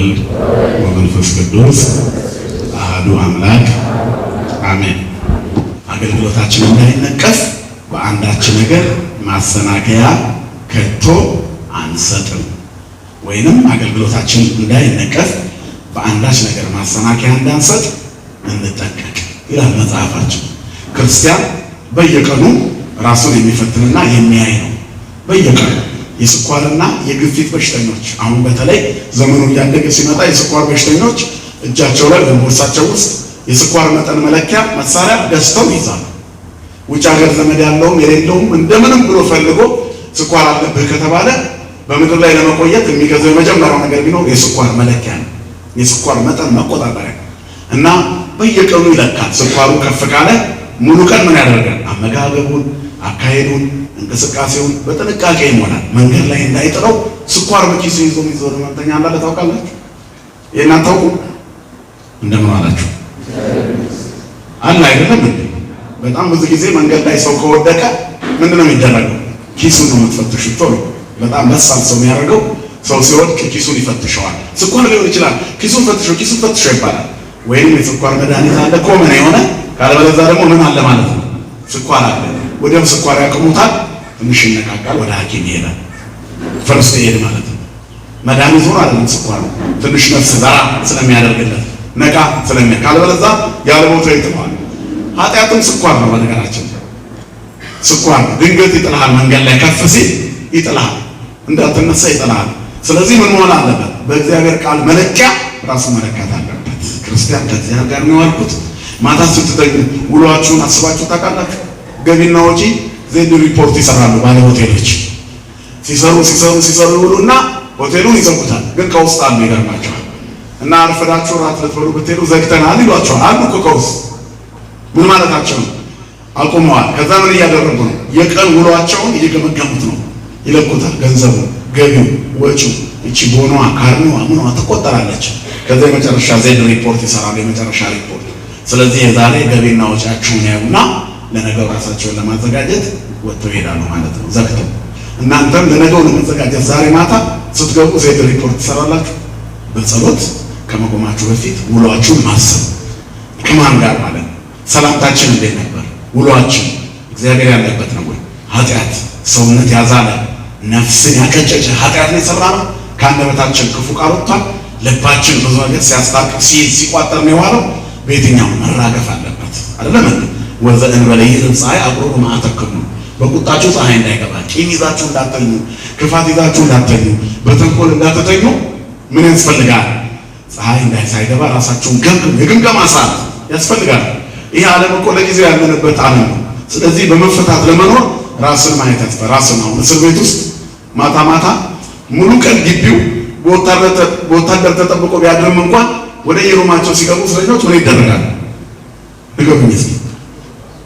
ወወልድ ወመንፈስ ቅዱስ አሐዱ አምላክ አሜን። አገልግሎታችን እንዳይነቀፍ በአንዳች ነገር ማሰናከያ ከቶ አንሰጥም። ወይንም አገልግሎታችን እንዳይነቀፍ በአንዳች ነገር ማሰናከያ እንዳንሰጥ እንጠንቀቅ ይላል መጽሐፋችን። ክርስቲያን በየቀኑ ራሱን የሚፈትንና የሚያይ ነው። በየቀኑ የስኳርና የግፊት በሽተኞች አሁን በተለይ ዘመኑ እያደገ ሲመጣ የስኳር በሽተኞች እጃቸው ላይ በቦርሳቸው ውስጥ የስኳር መጠን መለኪያ መሳሪያ ገዝተው ይዛሉ። ውጭ ሀገር ዘመድ ያለውም የሌለውም እንደምንም ብሎ ፈልጎ ስኳር አለብህ ከተባለ በምድር ላይ ለመቆየት የሚገዛው የመጀመሪያው ነገር ቢኖር የስኳር መለኪያ ነው፣ የስኳር መጠን መቆጣጠሪያ እና በየቀኑ ይለካል። ስኳሩ ከፍ ካለ ሙሉ ቀን ምን ያደርጋል? አመጋገቡን፣ አካሄዱን፣ እንቅስቃሴውን በጥንቃቄ ይሞላል። መንገድ ላይ እንዳይጥለው ስኳር በኪሱ ይዞ የሚዞር ህመምተኛ እንዳለ ታውቃላችሁ? ይሄን አታውቁ? እንደምን አላችሁ? አለ አይደለም እንዴ? በጣም ብዙ ጊዜ መንገድ ላይ ሰው ከወደቀ ምንድነው የሚደረገው? ኪሱን ነው የምትፈትሹት። ቶሎ በጣም መሳል ሰው የሚያደርገው ሰው ሲወድቅ ኪሱን ይፈትሸዋል። ስኳር ሊሆን ይችላል። ኪሱን ፈትሾ ይባላል። ወይም የስኳር መድኃኒት አለ ኮመን የሆነ ካለበለዚያ ደግሞ ምን አለ ማለት ነው? ስኳር አለ። ወዲያው ስኳር ያቅሙታል። ትንሽ ይነቃቃል፣ ወደ ሐኪም ይሄዳል። ፈርስት ኤድ ማለት ነው። መድኃኒት ሆኖ አይደለም ስኳር ነው። ትንሽ ነፍስ ዘራ ስለሚያደርግለት ነቃ ካለበለዚያ ያለ ቦታው ይጥለዋል። ኃጢአትም ስኳር ነው። በነገራችን ስኳር ድንገት ይጥልሃል። መንገድ ላይ ከፍ ሲል ይጥልሃል፣ እንዳትነሳ ይጥልሃል። ስለዚህ ምን መሆን አለበት? በእግዚአብሔር ቃል መለኪያ ራሱ መለካት አለበት። ክርስቲያን ከእግዚአብሔር ጋር ነው ያልኩት። ማታ ስትተኙ ውሏችሁን አስባችሁ ታውቃላችሁ? ገቢና ወጪ ዜድ ሪፖርት ይሰራሉ ባለ ሆቴሎች። ሲሰሩ ይውሉና ሆቴሉን ይዘጉታል። ግን ከውስጥ አሉ ይገርማቸዋል። እና አርፈዳችሁ ራት ልትበሉ ብትሄዱ ዘግተናል ይሏቸዋል። አሉ እኮ ከውስጥ ምን ማለታቸው ነው? አቁመዋል። ከዛ ምን እያደረጉ ነው? የቀን ውሏቸውን እየገመገሙት ነው። ይለቁታል። ገንዘቡ፣ ገቢው፣ ወጪው፣ እቺ ቦኗ፣ ካርኒዋ ምኗ ትቆጠራለች። ከዛ የመጨረሻ ዜድ ሪፖርት ይሰራሉ፣ የመጨረሻ ሪፖርት። ስለዚህ የዛሬ ገቢና ወጪያችሁን ያዩና ለነገው ራሳቸውን ለማዘጋጀት ወጥተው ይሄዳሉ ማለት ነው ዘግተው። እናንተም ለነገው ለመዘጋጀት ዛሬ ማታ ስትገቡ ዜድ ሪፖርት ትሰራላችሁ። በጸሎት ከመቆማችሁ በፊት ውሏችሁን ማሰብ ከማን ጋር ማለት ነው። ሰላምታችን እንዴት ነበር? ውሏችን እግዚአብሔር ያለበት ነው ወይ? ኃጢአት ሰውነት ያዛለ ነፍስን ያቀጨጨ ኃጢአት ነው የሰራ ነው። ከአንደበታችን ክፉ ቃል ወጥቷል። ልባችን ብዙ ነገር ሲያስታቅቅ ሲቋጠር ነው የዋለው። በየትኛው መራገፍ አለበት አይደለም እንዴ? ወዘእንበለ ይዕረብ ፀሐይ አቁርሩ መዓተክሙ፣ በቁጣችሁ ፀሐይ እንዳይገባ፣ ቂም ይዛችሁ እንዳትተኙ፣ ክፋት ይዛችሁ እንዳትተኙ፣ በተንኮል እንዳትተኙ ምን ያስፈልጋል? ፀሐይ ሳይገባ ራሳችሁን ገምግሙ። የግምገማ ሰዓት ያስፈልጋል። ይሄ ዓለም እኮ ለጊዜው ያለንበት ዓለም ነው። ስለዚህ በመፈታት ለመኖር ራስን ማየት ያስፈልጋል። ራስን አሁን እስር ቤት ውስጥ ማታ ማታ ሙሉ ቀን ግቢው በወታደር ተጠብቆ ቢያድርም እንኳን ወደ የሩማቸው ሲገቡ እስረኞች ምን ይደረጋል? ንገሩኝ እስኪ።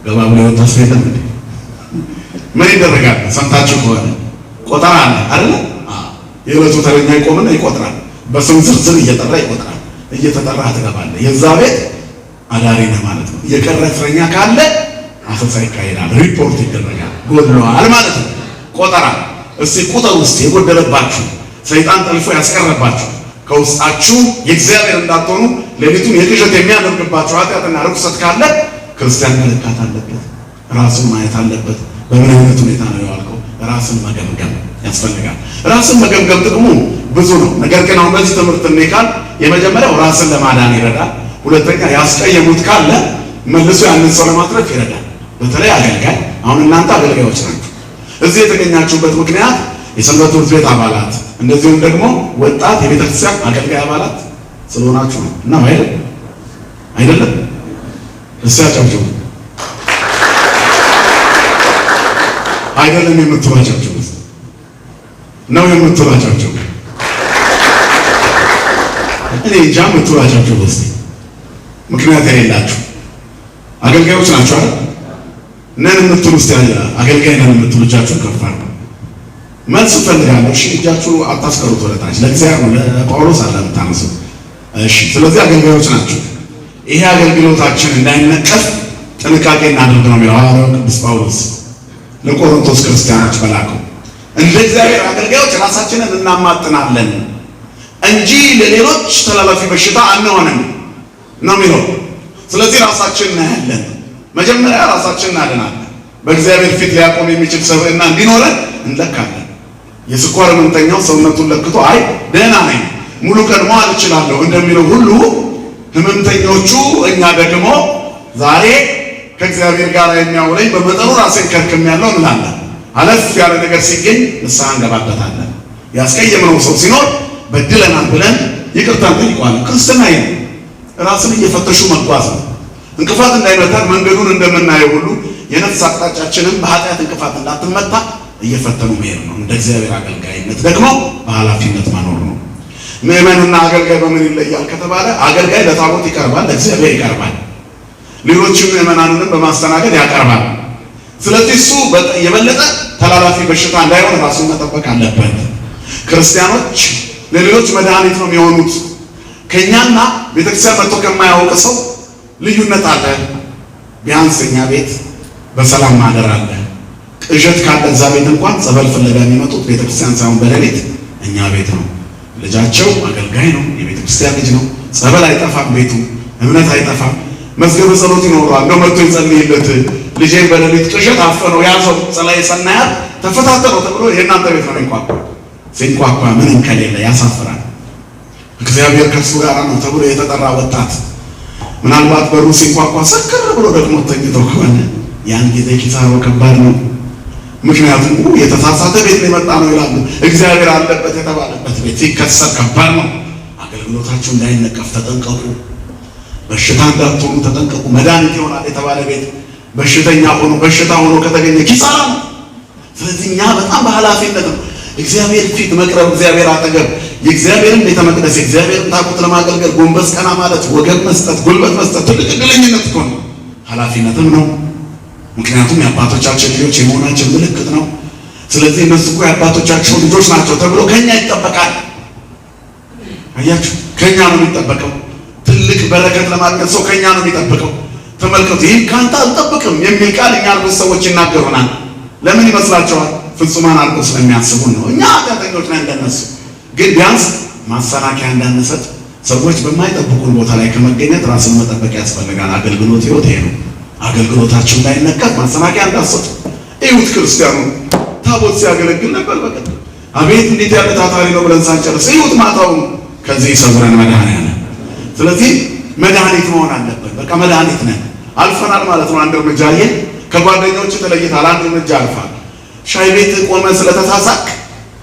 ገባ ብሎ የወጣ ሰው የለም እንዴ? ምን ይደረጋል? ሰምታችሁ ከሆነ ቆጠራ አለ አይደል? የዕለቱ ተረኛ ይቆምና ይቆጥራል። በስም ዝርዝር እየጠራ ይቆጥራል። እየተጠራ ትገባለህ። የዛ ቤት አዳሪ ነህ ማለት ነው። የቀረ እስረኛ ካለ አሰሳ ይካሄዳል፣ ሪፖርት ይደረጋል። ጎድለዋል ማለት ነው። ቆጠራ። እስቲ ቁጥር ውስጥ የጎደለባችሁ ሰይጣን ጠልፎ ያስቀረባችሁ ከውስጣችሁ የእግዚአብሔር እንዳትሆኑ ሌሊቱን የቅዠት የሚያደርግባችሁ ኃጢአትና ርኩሰት ካለ ክርስቲያን መለካት አለበት። ራሱን ማየት አለበት። በምን አይነት ሁኔታ ነው የዋልከው? ራስን መገምገም ያስፈልጋል። ራስን መገምገም ጥቅሙ ብዙ ነው። ነገር ግን አሁን በዚህ ትምህርት እንካል የመጀመሪያው ራስን ለማዳን ይረዳል። ሁለተኛ ያስቀየሙት ካለ መልሶ ያንን ሰው ለማትረፍ ይረዳል። በተለይ አገልጋይ፣ አሁን እናንተ አገልጋዮች ናችሁ። እዚህ የተገኛችሁበት ምክንያት የሰንበት ትምህርት ቤት አባላት እንደዚሁም ደግሞ ወጣት የቤተክርስቲያን አገልጋይ አባላት ስለሆናችሁ ነው እና አይደለም? እስኪ አጨብጭቡ። አይደለም የምትሏቸው ነው የምትሏቸው። እኔ እንጃ የምትሏቸው እስኪ ምክንያት የሌላችሁ አገልጋዮች ናቸው አይደል? ነን የምትሉ እስኪ አገልጋይ ነን የምትሉ እጃችሁን ከፍ አድርጉ። መልስ እፈልጋለሁ። እሺ እጃችሁ አታስቀሩት ወደ ታች። ለእግዚአብሔር ነው ለጳውሎስ አለ የምታነሱት። እሺ ስለዚህ አገልጋዮች ናቸው። ይሄ አገልግሎታችን እንዳይነቀፍ ጥንቃቄ እናድርግ ነው የሚለው ሐዋርያው ቅዱስ ጳውሎስ ለቆሮንቶስ ክርስቲያኖች በላከው። እንደ እግዚአብሔር አገልጋዮች ራሳችንን እናማጥናለን። እንጂ ለሌሎች ተላላፊ በሽታ አንሆንም ነው የሚለው። ስለዚህ ራሳችን እናያለን። መጀመሪያ ራሳችን እናድናለን። በእግዚአብሔር ፊት ሊያቆም የሚችል ሰብዕና እንዲኖረን እንለካለን። የስኳር ህመምተኛው ሰውነቱን ለክቶ አይ ደህና ነኝ ሙሉ ቀን መዋል እችላለሁ እንደሚለው ሁሉ ህመምተኞቹ እኛ ደግሞ ዛሬ ከእግዚአብሔር ጋር የሚያውለኝ በመጠኑ ራሴን ከርክሜያለሁ እንላለን። አለፍ ያለ ነገር ሲገኝ ንስሐ እንገባበታለን። ያስቀየምነው ሰው ሲኖር በድለናል ብለን ይቅርታ እንጠይቀዋለን። ክርስትና ይሄ ራስን እየፈተሹ መጓዝ ነው። እንቅፋት እንዳይመታን መንገዱን እንደምናየው ሁሉ የነፍስ አቅጣጫችንን በኃጢአት እንቅፋት እንዳትመታ እየፈተኑ መሄድ ነው። እንደ እግዚአብሔር አገልጋይነት ደግሞ በኃላፊነት መኖር ነው። ምእመንና አገልጋይ በምን ይለያል ከተባለ አገልጋይ ለታቦት ይቀርባል፣ ለእግዚአብሔር ይቀርባል፣ ሌሎችም ምእመናንንም በማስተናገድ ያቀርባል። ስለዚህ እሱ የበለጠ ተላላፊ በሽታ እንዳይሆን ራሱን መጠበቅ አለበት። ክርስቲያኖች ለሌሎች መድኃኒት ነው የሚሆኑት። ከኛና ቤተክርስቲያን መጥቶ ከማያውቅ ሰው ልዩነት አለ። ቢያንስ እኛ ቤት በሰላም ማደር አለ። ቅዠት ካለ እዛ ቤት እንኳን ጸበል ፍለጋ የሚመጡት ቤተክርስቲያን ሳይሆን በሌሊት እኛ ቤት ነው። ልጃቸው አገልጋይ ነው፣ የቤተክርስቲያን ልጅ ነው። ጸበል አይጠፋም ቤቱ፣ እምነት አይጠፋም። መዝገበ ጸሎት ይኖረዋል። እንደው መጥቶ ይጸልይለት ልጄን በሌሊት ቅዠት አፈነው ያዘው ጸላይ ሰናያት ተፈታተነው ተብሎ የእናንተ ቤት ነው እንኳን ሲንኳኳ ምንም ከሌለ ያሳፍራል። እግዚአብሔር ከእሱ ጋር ነው ተብሎ የተጠራ ወጣት ምናልባት በሩ ሲንኳኳ ሰከረ ብሎ ደግሞ ተኝቶ ከሆነ ያን ጊዜ ኪሳራው ከባድ ነው። ምክንያቱም የተሳሳተ ቤት ነው የመጣ ነው ይላሉ። እግዚአብሔር አለበት የተባለበት ቤት ሲከሰር ከባድ ነው። አገልግሎታችሁ እንዳይነቀፍ ተጠንቀቁ። በሽታ እንዳትሆኑ ተጠንቀቁ። መድኃኒት ይሆናል የተባለ ቤት በሽተኛ ሆኖ በሽታ ሆኖ ከተገኘ ኪሳራ ነው። ስለዚህ እኛ በጣም በኃላፊነት ነው እግዚአብሔር ፊት መቅረብ፣ እግዚአብሔር አጠገብ የእግዚአብሔርን ቤተ መቅደስ የእግዚአብሔርን ታቦት ለማገልገል ጎንበስ ቀና ማለት፣ ወገብ መስጠት፣ ጉልበት መስጠት ትልቅ ዕድለኝነት እኮ ነው፣ ኃላፊነትም ነው። ምክንያቱም የአባቶቻችን ልጆች የመሆናችን ምልክት ነው። ስለዚህ እነሱ እኮ የአባቶቻቸው ልጆች ናቸው ተብሎ ከኛ ይጠበቃል። አያችሁ፣ ከኛ ነው የሚጠበቀው። ትልቅ በረከት ለማግኘት ሰው ከኛ ነው የሚጠበቀው። ተመልከቱ፣ ይህን ካንተ አልጠብቅም የሚል ቃል እኛ ብዙ ሰዎች ይናገሩናል። ለምን ይመስላችኋል? ፍጹማን አድርገው ስለሚያስቡን ነው። እኛ ኃጢአተኞች ነን እንደነሱ። ግን ቢያንስ ማሰናከያ እንዳንሰጥ ሰዎች በማይጠብቁን ቦታ ላይ ከመገኘት ራስን መጠበቅ ያስፈልጋል። አገልግሎት ሕይወት ይሄ ነው። አገልግሎታችሁ እንዳይነቀፍ ማሰናከያ እንዳትሰጡ። እዩት፣ ክርስቲያኑ ታቦት ሲያገለግል ነበር በቀደም። አቤት እንዴት ያለ ታታሪ ነው ብለን ሳንጨርስ እዩት ማታውን። ከዚህ ይሰውረን መድኃኒዓለም። ስለዚህ መድኃኒት መሆን አለበት። በቃ መድኃኒት ነን። አልፈናል ማለት ነው። አንድ እርምጃ ይሄን ከጓደኞች ተለይታል። አንድ እርምጃ አልፋል። ሻይ ቤት ቆመ ስለተሳሳቅ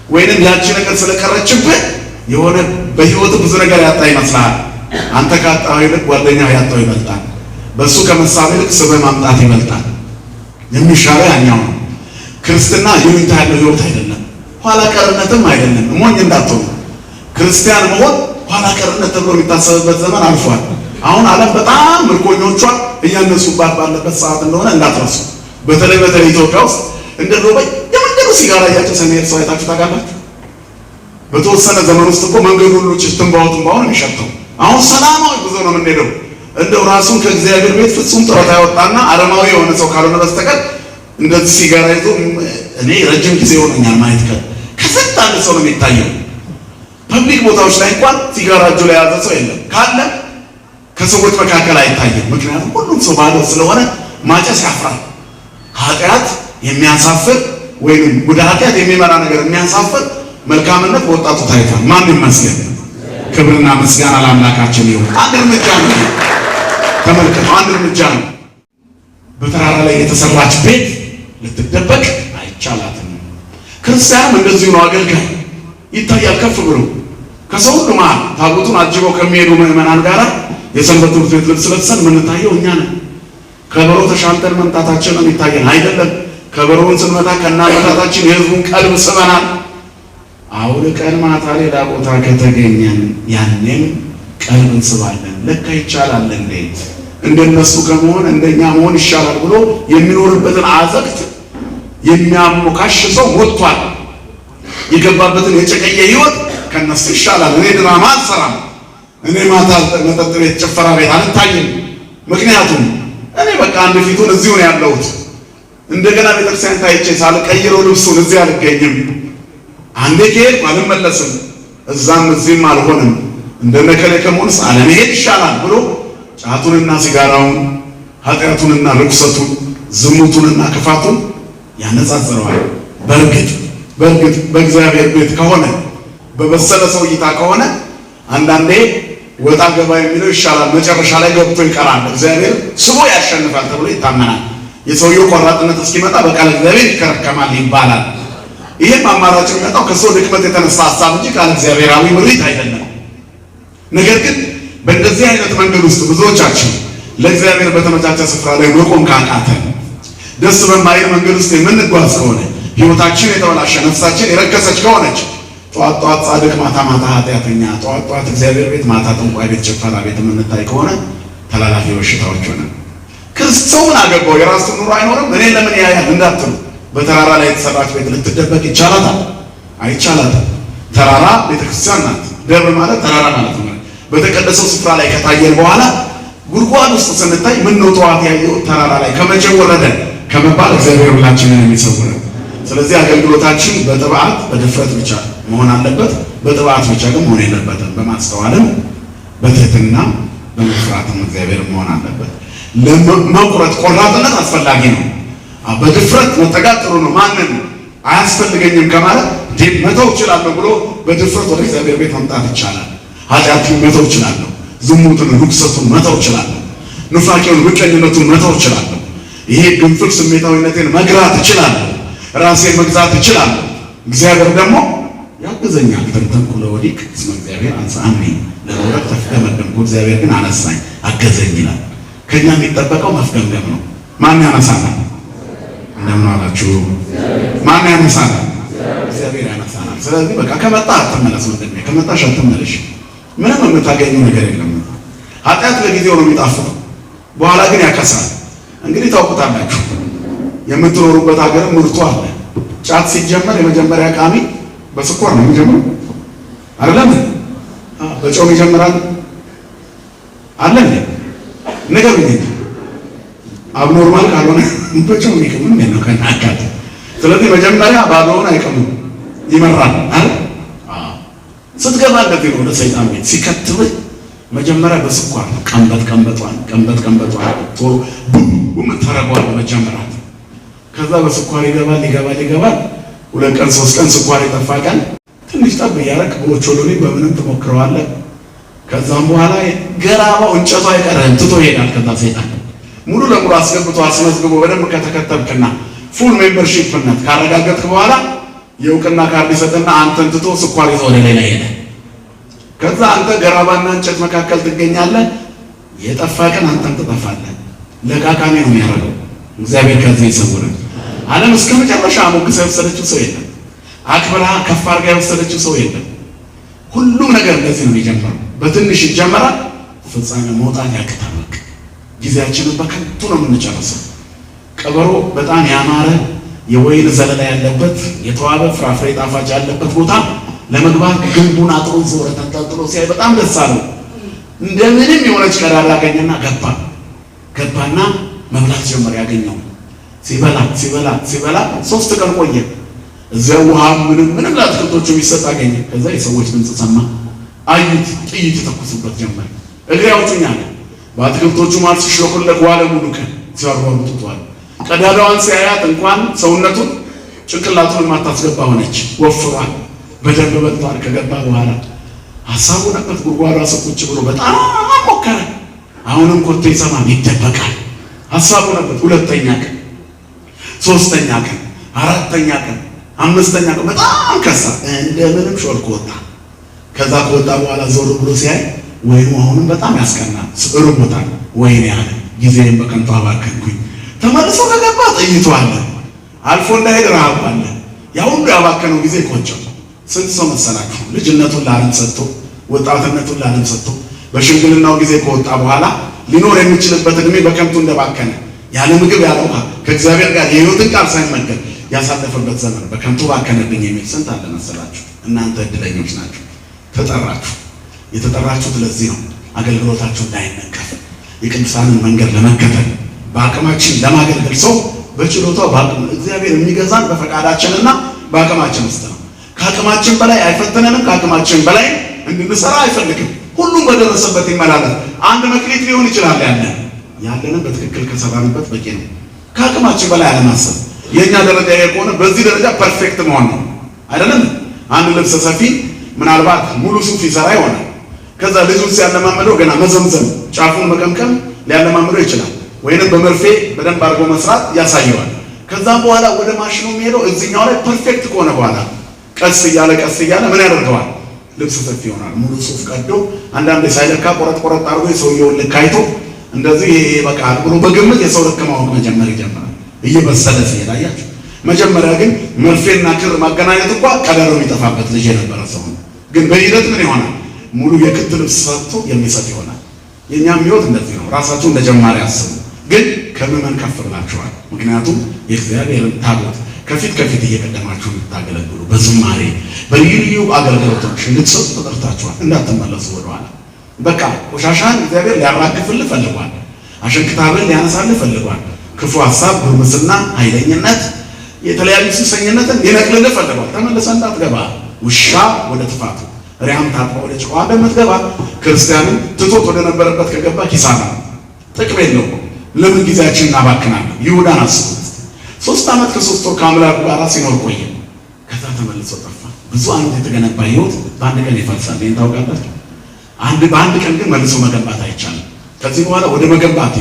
ወይንም ያቺ ነገር ስለቀረችብህ የሆነ በህይወት ብዙ ነገር ያጣ ይመስልሃል። አንተ ካጣው ይልቅ ጓደኛህ ያጣው ይበልጣል። በሱ ከመሳብ ይልቅ ስበህ ማምጣት ይበልጣል። የሚሻለው ያኛው ነው። ክርስትና ይሁንታ ያለው ህይወት አይደለም፣ ኋላ ቀርነትም አይደለም። ሞኝ እንዳትሆኑ። ክርስቲያን መሆን ኋላ ቀርነት ተብሎ የሚታሰብበት ዘመን አልፏል። አሁን ዓለም በጣም ምርኮኞቿ እያነሱባት ባለበት ሰዓት እንደሆነ እንዳትረሱ። በተለይ ኢትዮጵያ ውስጥ እንደ ሮበይ የመንገዱ ሲጋራ እያጨሰ የሚሄድ ሰው አይታችሁ ታውቃላችሁ? በተወሰነ ዘመን ውስጥ እኮ መንገዱ ሁሉ ጭስ ትንባሆ የሚሸተው። አሁን ሰላማዊ ጉዞ ነው የምንሄደው። እንደው ራሱን ከእግዚአብሔር ቤት ፍጹም ጥረት ያወጣና ዓለማዊ የሆነ ሰው ካልሆነ በስተቀር እንደዚህ ሲጋራ ይዞ እኔ ረጅም ጊዜ ሆነኛል ማየት ከስንት አንድ ሰው ነው የሚታየው። ፐብሊክ ቦታዎች ላይ እንኳን ሲጋራ እጁ ላይ የያዘ ሰው የለም። ካለ ከሰዎች መካከል አይታየም። ምክንያቱም ሁሉም ሰው ባዶ ስለሆነ ማጨስ ያፍራል። ኃጢአት የሚያሳፍር ወይም ወደ ኃጢአት የሚመራ ነገር የሚያሳፍር መልካምነት በወጣቱ ታይቷል። ማን ይመስገን? ክብርና ምስጋና ለአምላካችን ይሁን። አንድ እርምጃ ነው። ተመልከቱ፣ አንድ እርምጃ ነው። በተራራ ላይ የተሰራች ቤት ልትደበቅ አይቻላትም። ክርስቲያንም እንደዚሁ ነው። አገልጋይ ይታያል ከፍ ብሎ ከሰው ሁሉ መሃል ታቦቱን አጅበው ከሚሄዱ ምዕመናን ጋር የሰንበት ትምህርት ቤት ልብስ ለብሰን የምንታየው እኛ ነን። ከበሮ ተሻልተን መምጣታችንን ይታየን አይደለም። ከበሮውን ስንመታ ከናመታታችን የህዝቡን ቀልብ ስበናል። አውልቀን ማታ ሌላ ቦታ ከተገኘን ያኔም ቀልብ እንስባለን። ለካ ይቻላል እንዴ! እንደነሱ ከመሆን እንደኛ መሆን ይሻላል ብሎ የሚኖርበትን አዘቅት የሚያሞካሽ ሰው ሞቷል። የገባበትን የጨቀየ ህይወት ከነሱ ይሻላል። እኔ ድራማ አልሰራም፣ እኔ ማታ መጠጥ ቤት ጭፈራ ቤት አልታይም። ምክንያቱም እኔ በቃ አንድ ፊቱን እዚሁ ነው ያለሁት። እንደገና ቤተክርስቲያን ታይቼ ሳልቀይረው ልብሱን እዚህ አልገኝም። አንዴ ከሄድኩ አልመለስም። እዛም እዚህም አልሆንም እንደነከለ ከመሆንስ አለመሄድ ይሻላል ብሎ ጫቱንና ሲጋራውን ኃጢአቱንና ርኩሰቱን ዝሙቱንና ክፋቱን ያነጻጽረዋል። በእርግጥ በእግዚአብሔር ቤት ከሆነ በበሰለ ሰው እይታ ከሆነ አንዳንዴ ወጣ ገባ የሚለው ይሻላል፣ መጨረሻ ላይ ገብቶ ይቀራል፣ እግዚአብሔር ስቦ ያሸንፋል ተብሎ ይታመናል። የሰውየው ቆራጥነት እስኪመጣ በቃል እግዚአብሔር ይከረከማል ይባላል። ይህም አማራጭ የሚመጣው ከሰው ድክመት የተነሳ ሀሳብ እንጂ ቃል እግዚአብሔራዊ ምሪት አይደለም። ነገር ግን በእንደዚህ አይነት መንገድ ውስጥ ብዙዎቻችን ለእግዚአብሔር በተመቻቸ ስፍራ ላይ መቆም ካቃተን፣ ደስ በማይል መንገድ ውስጥ የምንጓዝ ከሆነ፣ ህይወታችን የተበላሸ ነፍሳችን የረከሰች ከሆነች ጠዋት ጠዋት ጻድቅ ማታ ማታ ኃጢአተኛ፣ ጠዋት ጠዋት እግዚአብሔር ቤት ማታ ጠንቋይ ቤት ጭፈራ ቤት የምንታይ ከሆነ ተላላፊ በሽታዎች ሆነ። ክርስቶስ ምን አገባው የራሱን ኑሮ አይኖርም እኔ ለምን ያያል እንዳትሉ፣ በተራራ ላይ የተሰራች ቤት ልትደበቅ ይቻላታል? አይቻላትም። ተራራ ቤተክርስቲያን ናት። ደብር ማለት ተራራ ማለት ነው። በተቀደሰው ስፍራ ላይ ከታየን በኋላ ጉድጓድ ውስጥ ስንታይ ምን ነው ጠዋት ያየው ተራራ ላይ ከመቼ ወረደ ከመባል እግዚአብሔር ሁላችንን የሚሰውረን። ስለዚህ አገልግሎታችን በጥብዓት በድፍረት ብቻ መሆን አለበት። በጥብዓት ብቻ ግን መሆን የለበትም። በማስተዋልም በትህትና በመፍራትም እግዚአብሔር መሆን አለበት። ለመቁረጥ ቆራጥነት አስፈላጊ ነው። በድፍረት መጠጋት ጥሩ ነው። ማንን አያስፈልገኝም ከማለት መተው እችላለሁ ብሎ በድፍረት ወደ እግዚአብሔር ቤት መምጣት ይቻላል። ኃጢአቱን መተው እችላለሁ፣ ዝሙትን፣ ርኩሰቱን መተው እችላለሁ፣ ኑፋቄውን፣ ምቀኝነቱን መተው እችላለሁ። ይሄ ግንፍል ስሜታዊነቴን መግራት እችላለሁ፣ ራሴን መግዛት እችላለሁ። እግዚአብሔር ደግሞ ያግዘኛል። ተንተንኩ ለወዲቅ እስመ እግዚአብሔር አንሳአኒ ለመውደቅ ተፍገመገምኩ እግዚአብሔር ግን አነሳኝ አገዘኝ ይላል። ከኛ የሚጠበቀው መፍገምገም ነው። ማን ያነሳናል? እንደምን አላችሁ? ማን ያነሳናል? እግዚአብሔር ያነሳናል። ስለዚህ በቃ ከመጣ አትመለስ ወንድሜ፣ ከመጣሽ አትመለሽ። ምንም የምታገኘው ነገር የለም። ኃጢአት ለጊዜው ነው የሚጣፍጠው፣ በኋላ ግን ያከሳል። እንግዲህ ታውቁታላችሁ፣ የምትኖሩበት ሀገር ምርቱ አለ። ጫት ሲጀመር የመጀመሪያ ቃሚ በስኳር ነው የሚጀምረው አይደለም? በጨው ይጀምራል አለ እንዴ? ንገሩኝ። አብኖርማል ካልሆነ በጨው የሚቀምም ነው ከናካት። ስለዚህ መጀመሪያ ባዶውን አይቀምም፣ ይመራል አይደል? ስትገባ እንደዚህ ነው። ወደ ሰይጣን ቤት ሲከትብህ መጀመሪያ በስኳር ነው። ቀንበጧን ቶሎ ቡም ተረጓል መጀመሪያ። ከዛ በስኳር ይገባል። 2 ቀን 3 ቀን ስኳር የጠፋ ቀን ትንሽ ጠብ እያደረክ በኦቾሎኒ በምንም ትሞክረዋለህ። ከዛም በኋላ ገራባው እንጨቷ አይቀርህም፣ ትቶ ይሄዳል። ከዛ ሰይጣን ሙሉ ለሙሉ አስገብቶ አስመዝግቦ በደንብ ከተከተብክና ፉል ሜምበርሺፕነት ካረጋገጥክ በኋላ የእውቅና ካርድ ይሰጥና አንተን ትቶ ስኳር ይዞ ወደ ሌላ ሄደ። ከዛ አንተ ገራባና እንጨት መካከል ትገኛለህ። የጠፋ ቀን አንተን ትጠፋለህ። ለቃቃሚ ነው የሚያደርገው። እግዚአብሔር ከዚህ ይሰውረን። ዓለም እስከ መጨረሻ ሞግሳ የወሰደችው ሰው የለም። አክብራ ከፍ አድርጋ የወሰደችው ሰው የለም። ሁሉም ነገር እንደዚህ ነው የሚጀምረው። በትንሽ ይጀምራል፣ ፍጻሜ መውጣት ያቅታል። ጊዜያችንን በከንቱ ነው የምንጨርሰው። ቀበሮ በጣም ያማረ የወይን ዘለላ ያለበት የተዋበ ፍራፍሬ ጣፋጭ ያለበት ቦታ ለመግባት ግንቡን አጥሮ ዞረ ተንጠልጥሎ ሲያይ በጣም ደስ አለው። እንደምንም የሆነች ቀዳዳ አገኘና ገባና መብላት ጀመረ። ያገኘው ሲበላ 3 ቀን ቆየ። እዚያ ውሃ ምንም ለአትክልቶቹ የሚሰጥ አገኘ። ከዛ የሰዎች ድምፅ ሰማ። አዩት። ጥይት ተኩሱበት ጀመረ። እግሬ አውጡኝ አለ። በአትክልቶቹ ማለት ሲሽለኮለክ ዋለ። ሙሉ ቀን ሲያሯሩጡት ዋለ። ቀዳዳዋን ሲያያት እንኳን ሰውነቱን ጭንቅላቱን የማታስገባ ሆነች። ወፍሯል፣ በደንብ በልቷል። ከገባ በኋላ ሀሳቡ ነበር ጉድጓዷ ስር ቁጭ ብሎ በጣም ሞከረ። አሁንም ኮቴ ይሰማል፣ ይደበቃል። ሀሳቡ ነበር። 2ኛ ቀን፣ 3ኛ ቀን፣ 4ኛ ቀን፣ 5ኛ ቀን በጣም ከሳ። እንደምንም ሾልኮ ወጣ። ከዛ ከወጣ በኋላ ዞር ብሎ ሲያይ ወይኑ አሁንም በጣም ያስቀናል። ርቦታል። ወይኔ ያለ ጊዜን በከንቱ አባከንኩኝ። ተመልሶ ከገባ ጥይቱ አለ። አልፎ እንዳይሄድ ረሃብ አለ። ያ ሁሉ ያባከነው ጊዜ ቆጨው። ስንት ሰው መሰላችሁ ልጅነቱን ለዓለም ሰጥቶ ወጣትነቱን ለዓለም ሰጥቶ በሽምግልናው ጊዜ ከወጣ በኋላ ሊኖር የሚችልበት እድሜ በከንቱ እንደባከነ ያለ ምግብ ያለ ውሃ ከእግዚአብሔር ጋር የሕይወትን ቃል ሳይመገብ ያሳለፈበት ዘመን በከንቱ ባከነብኝ የሚል ስንት አለ መሰላችሁ? እናንተ እድለኞች ናችሁ። ተጠራችሁ። የተጠራችሁት ለዚህ ነው። አገልግሎታችሁ እንዳይነቀፍ የቅዱሳንን መንገድ ለመከተል በአቅማችን ለማገልገል ሰው በችሎታው በአቅሙ እግዚአብሔር የሚገዛን በፈቃዳችንና በአቅማችን ውስጥ ነው። ከአቅማችን በላይ አይፈተነንም። ከአቅማችን በላይ እንድንሰራ አይፈልግም። ሁሉም በደረሰበት ይመላለስ። አንድ መክሊት ሊሆን ይችላል ያለንን በትክክል ከሰራንበት በቂ ነው። ከአቅማችን በላይ አለማሰብ። የኛ ደረጃ የሆነ በዚህ ደረጃ ፐርፌክት መሆን ነው አይደለም። አንድ ልብስ ሰፊ ምናልባት ሙሉ ሱፍ ይሰራ ይሆናል። ከዛ ልጁን ሲያለማመደው ገና መዘምዘም ጫፉን መቀምቀም ሊያለማመደው ይችላል። ወይንም በመርፌ በደንብ አድርጎ መስራት ያሳየዋል። ከዛም በኋላ ወደ ማሽኑ የሚሄደው እዚህኛው ላይ ፐርፌክት ከሆነ በኋላ ቀስ እያለ ምን ያደርገዋል? ልብስ ሰፊ ይሆናል። ሙሉ ሱፍ ቀዶ አንዳንዴ ሳይለካ ቆረጥ አድርጎ የሰውየውን ልክ አይቶ እንደዚህ ይሄ በቃ ብሎ በግምት የሰው ልክ ማወቅ መጀመር ይጀምራል። እየበሰለ ሲሄድ አያችሁ። መጀመሪያ ግን መርፌና ክር ማገናኘት እንኳን ቀለሩ የሚጠፋበት ልጅ የነበረ ሰው ነው። ግን በሂደት ምን ይሆናል? ሙሉ የክት ልብስ ሰጥቶ የሚሰጥ ይሆናል። የእኛም ሕይወት እንደዚህ ነው። ራሳችሁ እንደ ጀማሪ አስቡ። ግን ከምዕመን ከፍ ብላችኋል። ምክንያቱም የእግዚአብሔርን ታቦት ከፊት እየቀደማችሁ እንድታገለግሉ በዝማሬ በልዩ አገልግሎቶች እንድትሰጡ ተጠርታችኋል። እንዳትመለሱ ወደኋላ። በቃ ቆሻሻን እግዚአብሔር ሊያራግፍልህ ፈልጓል። አሸንክታብን ሊያነሳልህ ፈልጓል። ክፉ ሐሳብ፣ ጉርምስና፣ ኃይለኝነት፣ የተለያዩ ሱሰኝነትን ሊነቅልልህ ፈልጓል። ተመልሰህ እንዳትገባ ውሻ ወደ ትፋቱ ሪያም ታጥባ ወደ ጭቃዋ እንደምትገባ ክርስቲያንን ትቶት ወደ ነበረበት ከገባ ኪሳራ ጥቅም የለውም። ለምን ጊዜያችንን እናባክናለን? ይሁዳን አስቡት። 3 ዓመት ከ3 ወር ከአምላኩ ጋር ሲኖር ቆየ። ከዛ ተመልሶ ጠፋ። ብዙ ዓመት የተገነባ ሕይወት በአንድ ቀን ይፈርሳል። ይህን ታውቃላችሁ። በአንድ ቀን ግን መልሶ መገንባት አይቻልም። ከዚህ በኋላ ወደ መገንባት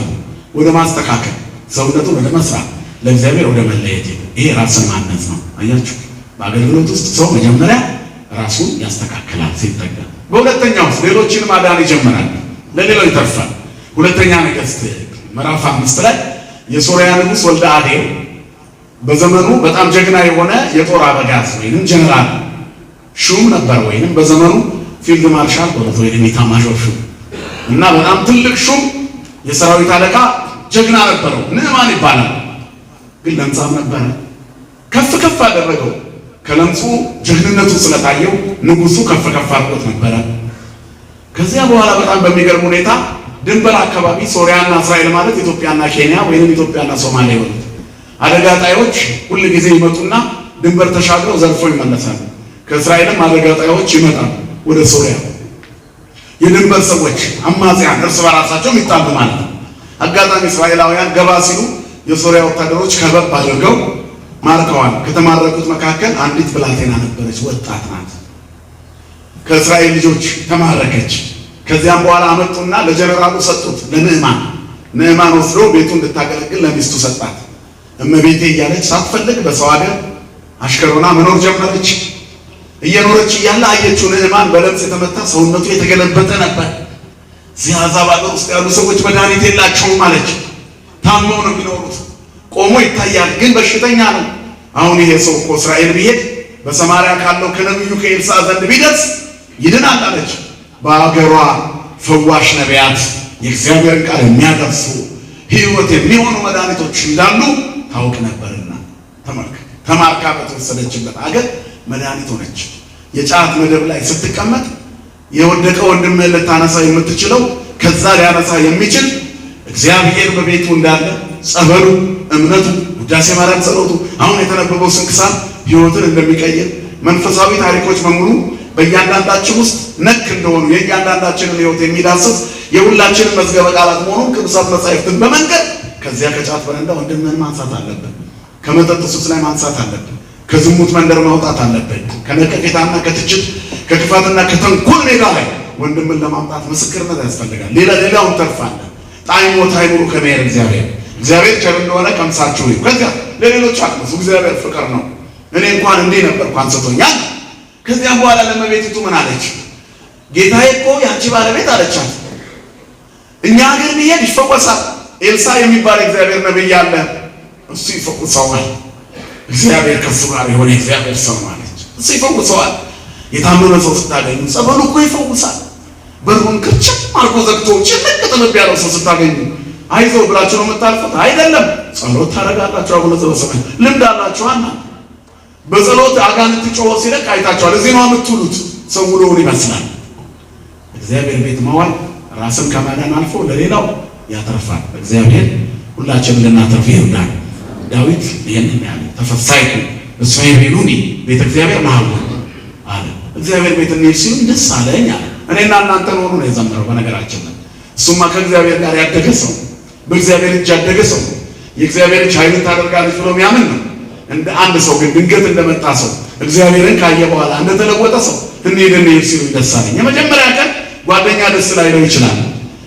ወደ ማስተካከል፣ ሰውነቱን ወደ መስራት፣ ለእግዚአብሔር ወደ መለየት ይሄ ራስን ማነጽ ነው። አያችሁ፣ በአገልግሎት ውስጥ ሰው መጀመሪያ ራሱን ያስተካክላል ሲጠቀም። በሁለተኛው ውስጥ ሌሎችን ማዳን ይጀምራል፣ ለሌላው ይተርፋል። ሁለተኛ ነገሥት ምዕራፍ 5 ላይ የሶርያ ንጉሥ ወልደ አዴር በዘመኑ በጣም ጀግና የሆነ የጦር አበጋዝ ወይንም ጀነራል ሹም ነበር። ወይንም በዘመኑ ፊልድ ማርሻል ወይንም ኢታማዦር ሹም እና በጣም ትልቅ ሹም የሰራዊት አለቃ ጀግና ነበረው። ንዕማን ይባላል። ግን ለምጻም ነበረ። ከፍ አደረገው። ከለምጹ ጀግንነቱ ስለታየው ንጉሱ ከፍ አድርጎት ነበረ። ከዚያ በኋላ በጣም በሚገርም ሁኔታ ድንበር አካባቢ ሶሪያና እስራኤል ማለት ኢትዮጵያና ኬንያ ወይንም ኢትዮጵያና ሶማሊያ ይወጡ አደጋ ጣዮች ሁሉ ጊዜ ይመጡና ድንበር ተሻግረው ዘርፎ ይመለሳሉ። ከእስራኤልም አደጋ ጣዮች ይመጣሉ ወደ ሶሪያ። የድንበር ሰዎች አማጽያን እርስ በራሳቸው ይጣሉ ማለት ነው። አጋጣሚ እስራኤላውያን ገባ ሲሉ የሶሪያ ወታደሮች ከበብ አድርገው ማርከዋል። ከተማረኩት መካከል አንዲት ብላቴና ነበረች፣ ወጣት ናት። ከእስራኤል ልጆች ተማረከች። ከዚያም በኋላ አመጡና ለጀነራሉ ሰጡት፣ ለንዕማን። ንዕማን ወስዶ ቤቱ እንድታገለግል ለሚስቱ ሰጣት። እመቤቴ እያለች ሳትፈልግ በሰው ሀገር አሽከሮና መኖር ጀመረች። እየኖረች እያለ አየችው፣ ንዕማን በለምጽ የተመታ ሰውነቱ የተገለበጠ ነበር። እዚህ አሕዛብ አገር ውስጥ ያሉ ሰዎች መድኃኒት የላቸውም አለች። ታመው ነው የሚኖሩት። ቆሞ ይታያል ግን በሽተኛ ነው። አሁን ይሄ ሰው እኮ እስራኤል ቢሄድ በሰማርያ ካለው ከነቢዩ ከኤልሳዕ ዘንድ ቢደርስ ይድናል አለች። በአገሯ ፈዋሽ ነቢያት የእግዚአብሔርን ቃል የሚያደርሱ ሕይወት የሚሆኑ መድኃኒቶች እንዳሉ ታውቅ ነበርና ተመልከት። ተማርካ በተወሰደችበት አገር መድኃኒት ሆነች። የጫት መደብ ላይ ስትቀመጥ የወደቀ ወንድምህን ልታነሳ የምትችለው ከዛ ሊያነሳ የሚችል እግዚአብሔር በቤቱ እንዳለ ጸበሉ፣ እምነቱ፣ ውዳሴ ማርያም ጸሎቱ፣ አሁን የተነበበው ስንክሳር ሕይወትን እንደሚቀይር መንፈሳዊ ታሪኮች በሙሉ በእያንዳንዳችን ውስጥ ነክ እንደሆኑ የእያንዳንዳችንን ሕይወት የሚዳስስ የሁላችንን መዝገበ ቃላት መሆኑን ቅዱሳት መጻሕፍትን በመንገድ ከዚያ ከጫት በረንዳ ወንድምህን ማንሳት አለብን። ከመጠጥ ሱስ ላይ ማንሳት አለብን። ከዝሙት መንደር ማውጣት አለብን። ከነቀፌታና ከትችት ከክፋትና ከተንኮል ሜዳ ላይ ወንድምን ለማምጣት ምስክርነት ያስፈልጋል። ሌላውን ተርፋለን። ጣዕሙ ታይሙሩ ከመሄድ እግዚአብሔር ቸር እንደሆነ ቀምሳችሁ ይሁ ከዚያ ለሌሎች አቅምሱ። እግዚአብሔር ፍቅር ነው። እኔ እንኳን እንዲህ ነበርኩ አንስቶኛል። ከዚያም በኋላ ለእመቤቲቱ ምን አለች? ጌታዬ እኮ ያንቺ ባለቤት አለቻት፣ እኛ ሀገር ቢሄድ ይፈወሳል። ኤልሳዕ የሚባል እግዚአብሔር ነብይ አለ፣ እሱ ይፈውሰዋል። እግዚአብሔር ከሱ ጋር የሆነ እግዚአብሔር ሰው አለች፣ እሱ ይፈውሰዋል። የታመመ ሰው ስታገኙ ጸበሉ እኮ ይፈውሳል። በሩን ክርችም አርጎ ዘግቶ ጭልቅ ጥልብ ያለው ሰው ስታገኙ አይዞ ብላችሁ ነው የምታልፉት? አይደለም። ጸሎት ታደርጋላችሁ። አቡነ ዘበሰማያት ልምድ አላችኋና በጸሎት አጋንንት ጮሆ ሲለቅ አይታችኋል። እዚህ ነው የምትውሉት። ሰው ውሎውን ይመስላል። እግዚአብሔር ቤት መዋል ራስን ከማዳን አልፎ ለሌላው ያተርፋል። እግዚአብሔር ሁላችንም እንድናተርፍ ይርዳል። ዳዊት ይሄንን ያለ ተፈሳይኩ እስራኤል ቤሉኒ ቤተ እግዚአብሔር ናሁ አለ። እግዚአብሔር ቤት እንሂድ ሲሉ ደስ አለኝ አለ። እኔና እናንተን ሆኖ ነው የዘመረው። በነገራችን ላይ እሱማ ከእግዚአብሔር ጋር ያደገ ሰው፣ በእግዚአብሔር እጅ ያደገ ሰው፣ የእግዚአብሔር እጅ ኃይልን ታደርጋለች ብሎ የሚያምን ነው። እንደ አንድ ሰው ግን ድንገት እንደመጣ ሰው እግዚአብሔርን ካየ በኋላ እንደተለወጠ ሰው እንሂድ ሲሉ ደስ አለኝ። የመጀመሪያ ቀን ጓደኛ ደስ ላይለው ይችላል።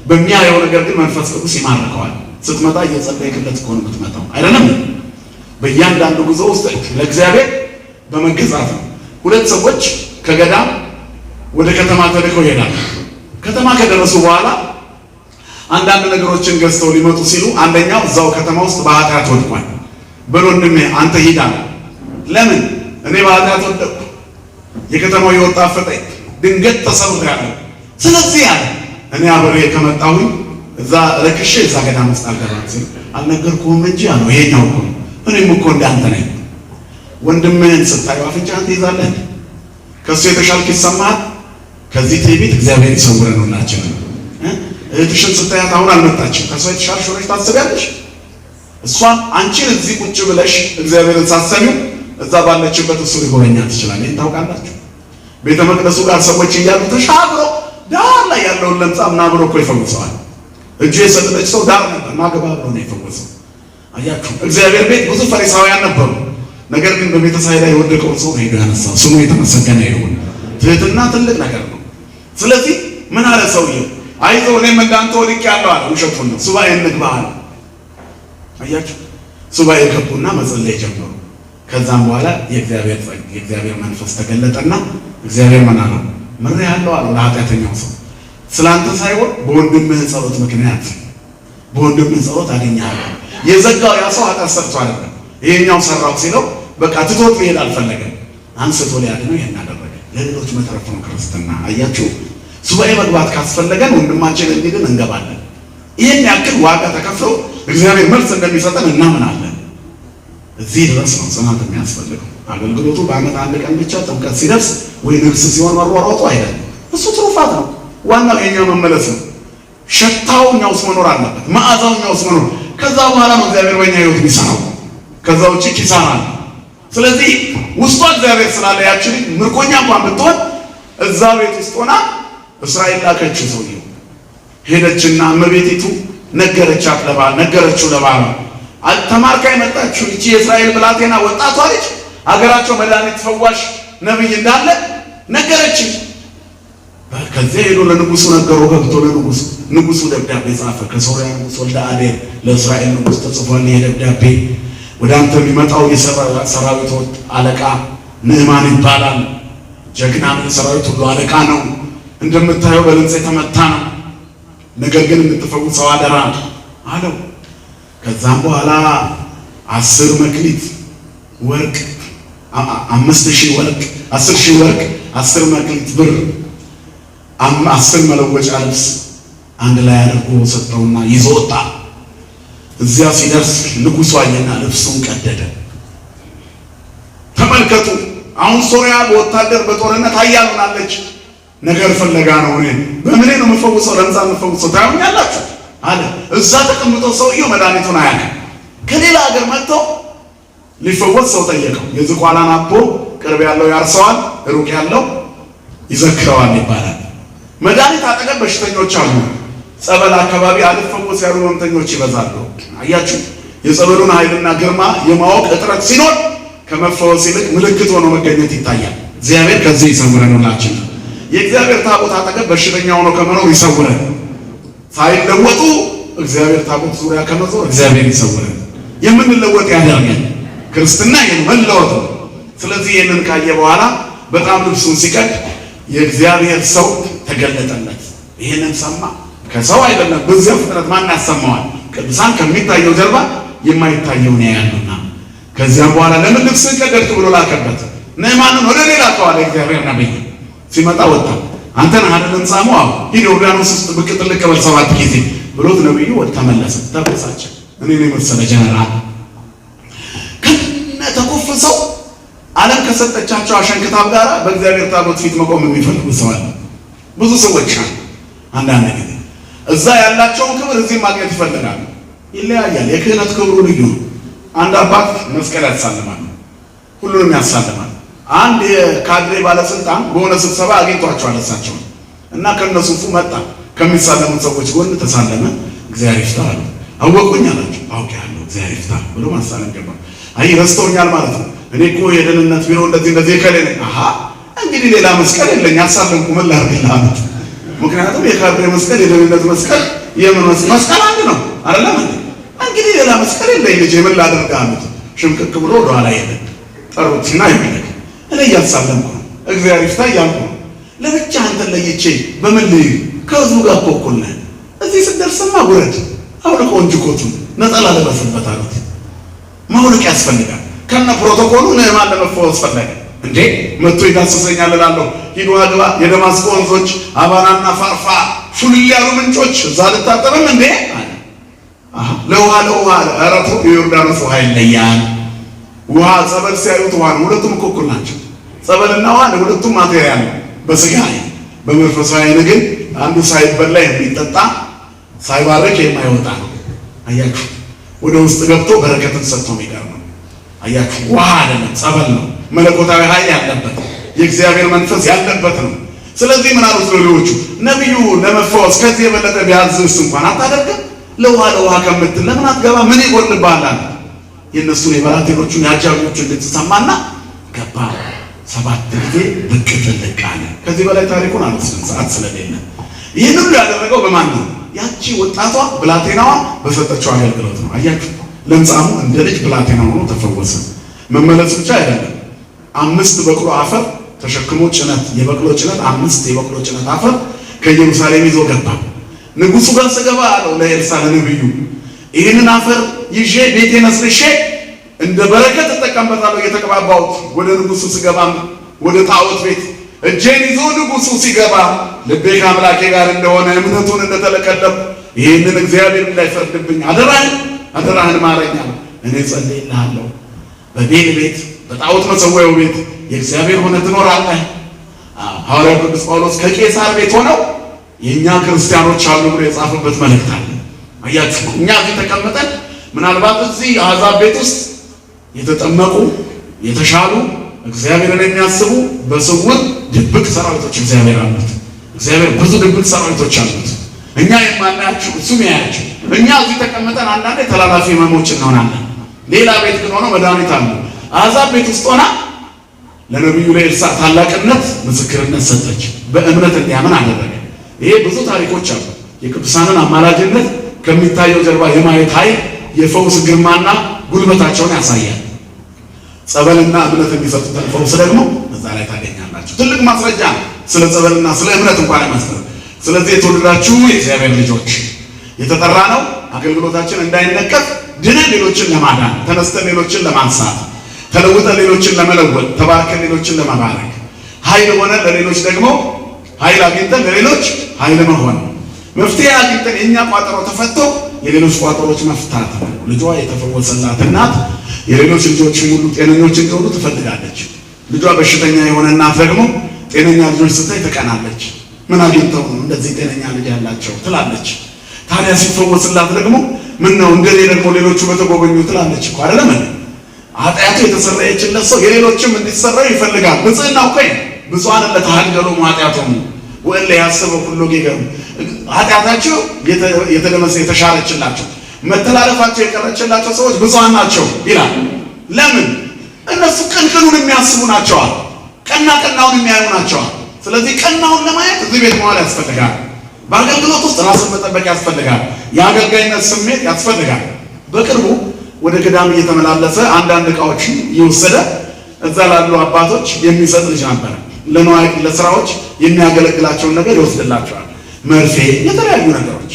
በሚያየው ነገር ግን መንፈስ ቅዱስ ይማርከዋል። ስትመጣ እየጸለይክለት እኮ ነው የምትመጣው አይደለም? በእያንዳንዱ ጉዞ ውስጥ ለእግዚአብሔር በመገዛት ነው። ሁለት ሰዎች ከገዳም ወደ ከተማ ተልከው ይሄዳሉ። ከተማ ከደረሱ በኋላ አንዳንድ ነገሮችን ገዝተው ሊመጡ ሲሉ አንደኛው እዛው ከተማ ውስጥ በኃጢአት ወድቋል። በል ወንድሜ አንተ ሂድ አለ። ለምን? እኔ በኃጢአት ወደቅኩ፣ የከተማው የወጣ ፈጠኝ፣ ድንገት ተሰብሬያለሁ። ስለዚህ አለ እኔ አብሬ ከመጣሁኝ እዛ ረክሼ እዛ ገዳም ውስጥ አልገባም ሲል አልነገርኩህም እንጂ አለው። ይሄኛው እኮ እኔም እኮ እንዳንተ ነኝ። ወንድምህን ስታየው አፍንጫህን ትይዛለህ፣ ከእሱ የተሻልክ ይሰማሃል። ከዚህ ትዕቢት እግዚአብሔር ይሰውረን ሁላችንን። እህትሽን ስታያት አሁን አልመጣችም፣ ከእሷ የተሻልሽ ሆነሽ ታስቢያለሽ። እሷን አንቺን እዚህ ቁጭ ብለሽ እግዚአብሔርን ሳሰሚው እዛ ባለችበት እሱ ሊጎበኛት ይችላል። ይህን ታውቃላችሁ። ቤተ መቅደሱ ጋር ሰዎች እያሉ ተሻግሮ ዳር ላይ ያለውን ለምጻ ምናብሮ እኮ ይፈውሰዋል። እጁ የሰጠች ሰው ዳር ነበር ማገባ ብሎ ነው የፈወሰው። አያችሁ፣ እግዚአብሔር ቤት ብዙ ፈሪሳውያን ነበሩ። ነገር ግን በቤተ ሳይዳ የወደቀውን ሰው ሄዶ ያነሳው። ስሙ የተመሰገነ ይሁን። ትህትና ትልቅ ነገር ነው። ስለዚህ ምን አለ ሰውየው? አይዞህ እኔም እንዳንተ ወድቄአለሁ አለ። ውሸቱን ነው። ሱባኤ እንግባ አለ። አያችሁ፣ ሱባኤ ገቡና መጸለይ ጀመሩ። ከዛም በኋላ የእግዚአብሔር መንፈስ ተገለጠና እግዚአብሔር ምን አለ? ምሬሃለሁ አለ ለኃጢአተኛው ሰው። ስላንተ ሳይሆን በወንድምህ ጸሎት ምክንያት በወንድምህ ጸሎት አገኘሃለሁ። የዘጋው ያ ሰው ኃጢአት ሰርቶ አይደለም፣ ይሄኛው ሰራው ሲለው በቃ ትቶት መሄድ አልፈለገም። አንስቶ ሊያድነው ይሄን አደረገ። ለሌሎች መትረፍ ነው ክርስትና። አያችሁ፣ ሱባኤ መግባት ካስፈለገን ወንድማችን እንዲድን እንገባለን። ይህን ያክል ዋጋ ተከፍሎ እግዚአብሔር መልስ እንደሚሰጠን እናምናለን። እዚህ ድረስ ነው ጽናት የሚያስፈልገው። አገልግሎቱ በዓመት አንድ ቀን ብቻ ጥምቀት ሲደርስ ወይ ንግስ ሲሆን መሯሯጡ አይደለም። እሱ ትሩፋት ነው። ዋናው የኛ መመለስ ነው። ሸታው እኛ ውስጥ መኖር አለበት። መዓዛው እኛ ውስጥ መኖር። ከዛ በኋላ ነው እግዚአብሔር በእኛ ህይወት የሚሰራው። ከዛ ውጭ ኪሳራ ነው። ስለዚህ ውስጧ እግዚአብሔር ስላለ ያችን ምርኮኛ እንኳን ብትሆን እዛ ቤት ውስጥ ሆና እስራኤል ላከችው። ሰውየው ሄደችና እመቤቲቱ ነገረችው ለባሏ ተማርካ የመጣችው እቺ የእስራኤል ብላቴና ወጣቷ ልጅ አገራቸው መድኃኒት ፈዋሽ ነብይ እንዳለ ነገረችኝ። ከዚህ ሄዶ ለንጉሱ ነገረው። ገብቶ ንጉሱ ደብዳቤ ጻፈ። ከሶርያ ንጉስ ወልደ አዴር ለእስራኤል ንጉስ ተጽፏል። ይሄ ደብዳቤ ወደ አንተ የሚመጣው የሰራዊት አለቃ ንዕማን ይባላል። ጀግና የሰራዊት ሁሉ አለቃ ነው። እንደምታየው በለንጽ የተመታ ነው። ነገር ግን እንድትፈውሰው አደራ አለው። ከዛም በኋላ 10 መክሊት ወርቅ 5000 ወርቅ 10000 ወርቅ 10 መክሊት ብር 10 መለወጫ ልብስ አንድ ላይ አድርጎ ሰጠውና ይዞ ወጣ። እዚያ ሲደርስ ንጉሡ አየና ልብሱን ቀደደ። ተመልከቱ፣ አሁን ሶርያ በወታደር በጦርነት አያሉናለች። ነገር ፍለጋ ነው። እኔ በምን ነው የምፈውሰው? ለምሳ የምፈውሰው ታዩኛላችሁ አለ። እዛ ተቀምጦ ሰውየው መድኃኒቱን አያውቅም። ከሌላ ሀገር መጥቶ ሊፈወስ ሰው ጠየቀው። የዝቋላን አቦ ቅርብ ያለው ያርሰዋል፣ ሩቅ ያለው ይዘክረዋል ይባላል። መድኃኒት አጠገብ በሽተኞች አሉ። ጸበል አካባቢ አልፈወስ ያሉ ህመምተኞች ይበዛሉ። አያችሁ፣ የጸበሉን ኃይልና ግርማ የማወቅ እጥረት ሲኖር ከመፈወስ ይልቅ ምልክት ሆኖ መገኘት ይታያል። እግዚአብሔር ከዚህ ይሰውረን ሁላችን። የእግዚአብሔር ታቦት አጠገብ በሽተኛ ሆኖ ከመኖር ይሰውረን። ሳይለወጡ እግዚአብሔር ታቦት ዙሪያ ከመዞር እግዚአብሔር ይሰውረን። የምንለወጥ ያደርገን። ክርስትና የመለወጥ ነው። ስለዚህ ይህንን ካየ በኋላ በጣም ልብሱን ሲቀድ የእግዚአብሔር ሰው ተገለጠለት። ይህንን ሰማ። ከሰው አይደለም፣ በዚያ ፍጥረት ማን ያሰማዋል? ቅዱሳን ከሚታየው ጀርባ የማይታየውን ያያሉና። ከዚያም በኋላ ለምን ልብስን ቀደድክ ብሎ ላከበት። ንዕማንን ወደ ሌላ ተዋለ። እግዚአብሔር ነብይ ሲመጣ ወጣ። አንተን አይደለም ሳሙ አው ሂድ ዮርዳኖስ ውስጥ ብቅ ጥልቅ በል 7 ጊዜ ብሎት ነብዩ ወደ ተመለሰ። ተበሳጨ። እኔ ነው መሰለ ጀነራል ከነ ተኮፈሰው ዓለም ከሰጠቻቸው አሸንክታብ ጋር በእግዚአብሔር ታቦት ፊት መቆም የሚፈልጉ ሰው አለ። ብዙ ሰዎች አሉ። አንዳንድ ጊዜ እዛ ያላቸውን ክብር እዚህ ማግኘት ይፈልጋሉ። ይለያያል። የክህነት ክብሩ ልዩ ነው። አንድ አባት መስቀል ያሳልማል፣ ሁሉንም ያሳልማል። አንድ የካድሬ ባለስልጣን በሆነ ስብሰባ አግኝቷቸዋል እሳቸው እና ከነሱፉ መጣ። ከሚሳለሙት ሰዎች ጎን ተሳለመ። እግዚአብሔር ይፍታ አሉ። አወቁኝ አላቸው። አውቄያለሁ እግዚአብሔር ይፍታ ብሎ ማሳለም ገባ። አይ ረስተውኛል ማለት ነው። እኔ እኮ የደህንነት ቢሮ እንደዚህ ከሌለ እንግዲህ ሌላ መስቀል የለኝ አሳለምኩ ምን ላድርግልህ አሉት። ምክንያቱም የካድሬ መስቀል የደህንነት መስቀል የምን መስቀል አንድ ነው አይደለም እንግዲህ ሌላ መስቀል የለኝ ልጄ ምን ላድርግ አሉት። ሽምቅቅ ብሎ ወደ ኋላ ሄደ። ጠሩትና ይመለክ እኔ እያሳለምኩ ነው እግዚአብሔር ይፍታ እያልኩ ነው። ለብቻ አንተን ለይቼ በምን ልይ ከህዝቡ ጋር እኮል ነህ። እዚህ ስትደርስማ ውረድ አውልቆ እንጂ ኮቱን ነጠላ ለበስበት አሉት። ማውለቅ ያስፈልጋል። ከነ ፕሮቶኮሉ ነህማን ለመፈወስ ፈለገ። እንዴ መጥቶ ይዳስሰኛል እላለሁ። ሂዱ አግባ የደማስቆ ወንዞች አባናና ፋርፋ ፉል ያሉ ምንጮች እዛ ልታጠብም እንዴ ለውሃ አረቱ የዮርዳኖስ ውሃ ይለያል። ውሃ ጸበል ሲያዩት ውሃ ነው። ሁለቱም እኩል ናቸው። ጸበልና ውሃ ለሁለቱም ማቴሪያል ነው በስጋ በመንፈሳዊ ግን አንዱ ሳይበላ የሚጠጣ ሳይባረክ የማይወጣ ነው። አያችሁ ወደ ውስጥ ገብቶ በረከትን ሰጥቶ የሚቀር ነው። አያችሁ ውሃ አይደለም ጸበል ነው። መለኮታዊ ኃይል ያለበት የእግዚአብሔር መንፈስ ያለበት ነው። ስለዚህ ምን አሉት ሎሌዎቹ ነብዩ ለመፈወስ ከዚህ የበለጠ ቢያዝስ እንኳን አታደርግም? ለውሃ ከምትል ለምን አትገባ? ምን ይጎልብሃል? የእነሱን የበላቴኖቹን የአጃቢዎቹን ድምፅ ሰማና ገባ። 7 ጊዜ ብቅ ጥልቅ አለ። ከዚህ በላይ ታሪኩን አልወስድም ሰዓት ስለሌለ። ይህን ሁሉ ያደረገው በማን ነው? ያቺ ወጣቷ ብላቴናዋ በሰጠችው አገልግሎት ነው። አያችሁ ለምጻሙ እንደ ልጅ ብላቴና ሆኖ ተፈወሰ። መመለስ ብቻ አይደለም 5 በቅሎ አፈር ተሸክሞ ጭነት የበቅሎ ጭነት 5 የበቅሎ ጭነት አፈር ከኢየሩሳሌም ይዞ ገባ። ንጉሱ ጋር ስገባ አለው ለኤልሳ ለነብዩ ይህንን አፈር ይዤ ቤቴን አስርሼ እንደ በረከት ተጠቀምበታለሁ እየተቀባባሁት ወደ ንጉሱ ስገባም ወደ ጣዖት ቤት እጄን ይዞ ንጉሱ ሲገባ ልቤ ከአምላኬ ጋር እንደሆነ እምነቱን እንደተለቀለብ ይህንን እግዚአብሔር እንዳይፈርድብኝ አደራህን ማረኛ እኔ ጸልይልሃለሁ። በቤል ቤት በጣዖት መሰዊያው ቤት የእግዚአብሔር ሆነ ትኖራለህ። ሐዋርያው ቅዱስ ጳውሎስ ከቄሳር ቤት ሆነው የኛ ክርስቲያኖች አሉ ብሎ የጻፈበት መልእክት አለ። አያችሁ እኛ እዚህ ተቀምጠን ምናልባት እዚህ አሕዛብ ቤት ውስጥ የተጠመቁ የተሻሉ እግዚአብሔርን የሚያስቡ በስውር ድብቅ ሰራዊቶች እግዚአብሔር አሉት። እግዚአብሔር ብዙ ድብቅ ሰራዊቶች አሉት። እኛ የማናያቸው እሱም ያያቸው። እኛ እዚህ ተቀምጠን አንዳንዴ ተላላፊ ህመሞች እንሆናለን። ሌላ ቤት ግን ሆኖ መድኃኒት አለ። አሕዛብ ቤት ውስጥ ሆና ለነብዩ ለኤልሳ ታላቅነት ምስክርነት ሰጠች። በእምነት እንዲያምን አደረገ። ይሄ ብዙ ታሪኮች አሉ። የቅዱሳንን አማላጅነት ከሚታየው ጀርባ የማየት ኃይል የፈውስ ግርማና ጉልበታቸውን ያሳያል። ጸበልና እምነት የሚሰጡትን ፈውስ ደግሞ እዛ ላይ ታገኛላችሁ። ትልቅ ማስረጃ ስለ ጸበልና ስለ እምነት እንኳን አይመስልም። ስለዚህ የተወደዳችሁ የእግዚአብሔር ልጆች የተጠራ ነው አገልግሎታችን እንዳይነቀፍ ድነን ሌሎችን ለማዳን ተነስተን ሌሎችን ለማንሳት ተለውጠን ሌሎችን ለመለወጥ ተባርከን ሌሎችን ለመባረክ ኃይል ሆነን ለሌሎች ደግሞ ኃይል አግኝተን ለሌሎች ኃይል መሆን መፍትሄ አግኝተን የኛ ቋጠሮ ተፈቶ የሌሎች ቋጠሮች መፍታት ነው። ልጇ የተፈወሰላት እናት የሌሎች ልጆች ሁሉ ጤነኞች እንዲሆኑ ትፈልጋለች። ልጇ በሽተኛ የሆነ እናት ደግሞ ጤነኛ ልጆች ስታይ ትቀናለች። ምን አግኝተው ነው እንደዚህ ጤነኛ ልጅ ያላቸው ትላለች። ታዲያ ሲፈወስላት ደግሞ ምን ነው እንደኔ ደግሞ ሌሎቹ በተጎበኙ ትላለች እኮ አይደለም። ኃጢአቱ የተሰረየችለት ሰው የሌሎችም እንዲሰራው ይፈልጋል። ንጽህናው እኮ ብፁዓን ለተሃደሉ ኃጢአቶም ወለ ያሰበው ሁሉ ገገም ኃጢአታቸው የተሻረችላቸው መተላለፋቸው የቀረችላቸው ሰዎች ብፁዓን ናቸው ይላል። ለምን? እነሱ ቀንቀኑን የሚያስቡ ናቸው። ቀናውን የሚያዩ ናቸው። ስለዚህ ቀናውን ለማየት እዚህ ቤት መዋል ያስፈልጋል። በአገልግሎት ውስጥ ራስን መጠበቅ ያስፈልጋል። የአገልጋይነት ስሜት ያስፈልጋል። በቅርቡ ወደ ገዳም እየተመላለሰ አንዳንድ ዕቃዎችን እየወሰደ እዛ ላሉ አባቶች የሚሰጥ ልጅ ነበር። ለስራዎች የሚያገለግላቸውን ነገር ይወስድላቸዋል። መርፌ፣ የተለያዩ ነገሮች፣